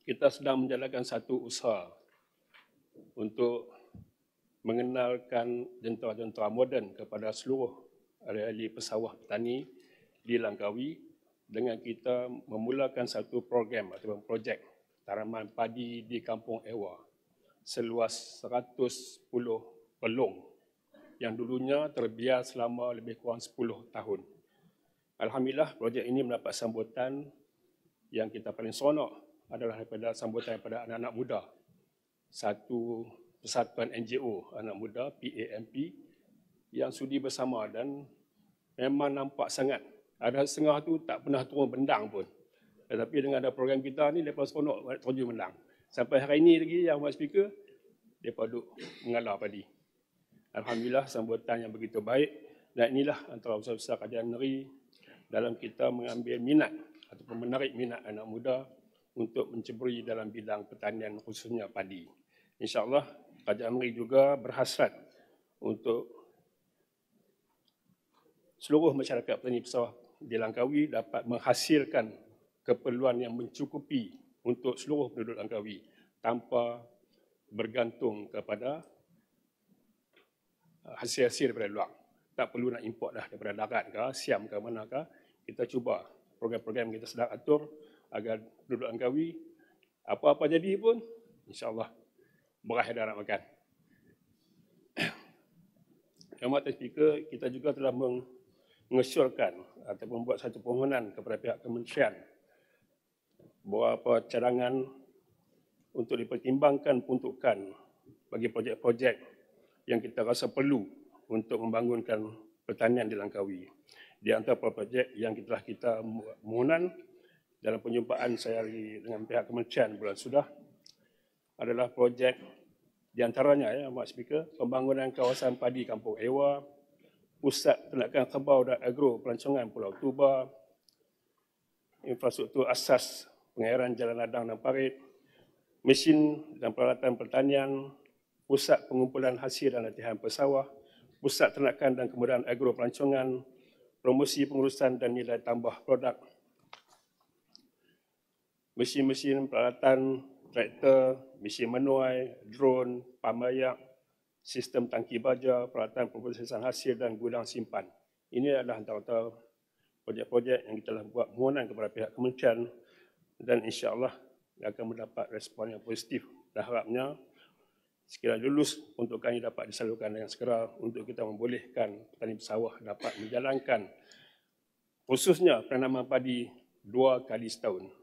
kita sedang menjalankan satu usaha untuk mengenalkan jentera-jentera moden kepada seluruh ahli-ahli pesawah petani di Langkawi dengan kita memulakan satu program atau projek tanaman padi di Kampung Ewa seluas 110 pelong yang dulunya terbiar selama lebih kurang 10 tahun. Alhamdulillah, projek ini mendapat sambutan yang kita paling seronok adalah daripada sambutan daripada anak-anak muda. Satu persatuan NGO anak muda, PAMP, yang sudi bersama dan memang nampak sangat. Ada setengah tu tak pernah turun bendang pun. Tetapi dengan ada program kita ni, mereka seronok terjun bendang. Sampai hari ini lagi yang buat speaker, mereka duduk mengalar padi. Alhamdulillah, sambutan yang begitu baik. Dan inilah antara usaha-usaha kerajaan negeri dalam kita mengambil minat ataupun menarik minat anak muda untuk menceburi dalam bidang pertanian khususnya padi. InsyaAllah, kerajaan negeri juga berhasrat untuk seluruh masyarakat petani pesawah di Langkawi dapat menghasilkan keperluan yang mencukupi untuk seluruh penduduk Langkawi tanpa bergantung kepada hasil-hasil daripada luar. Tak perlu nak import dah daripada darat ke, Siam ke manakah. Kita cuba program-program kita sedang atur agar penduduk Langkawi apa-apa jadi pun insya-Allah beras ada nak makan. Yang Tuan Speaker, kita juga telah mengesyorkan atau membuat satu permohonan kepada pihak kementerian beberapa cadangan untuk dipertimbangkan peruntukan bagi projek-projek yang kita rasa perlu untuk membangunkan pertanian di Langkawi. Di antara projek yang telah kita mohonan dalam penjumpaan saya dengan pihak kementerian bulan sudah adalah projek di antaranya, Mak Speaker, pembangunan kawasan padi Kampung Ewa, Pusat Peternakan Kerbau dan Agro Pelancongan Pulau Tuba, infrastruktur asas pengairan Jalan Ladang dan Parit, mesin dan peralatan pertanian, Pusat Pengumpulan Hasil dan Latihan Pesawah, Pusat Ternakan dan Kemudahan Agro Pelancongan, promosi pengurusan dan nilai tambah produk, mesin-mesin peralatan traktor, mesin menuai, drone, pamayak, sistem tangki baja, peralatan pemprosesan hasil dan gudang simpan. Ini adalah antara projek-projek yang kita telah buat permohonan kepada pihak kementerian dan insya-Allah akan mendapat respon yang positif. Dan harapnya sekiranya lulus peruntukan ini dapat disalurkan dengan segera untuk kita membolehkan petani pesawah dapat menjalankan khususnya penanaman padi 2 kali setahun.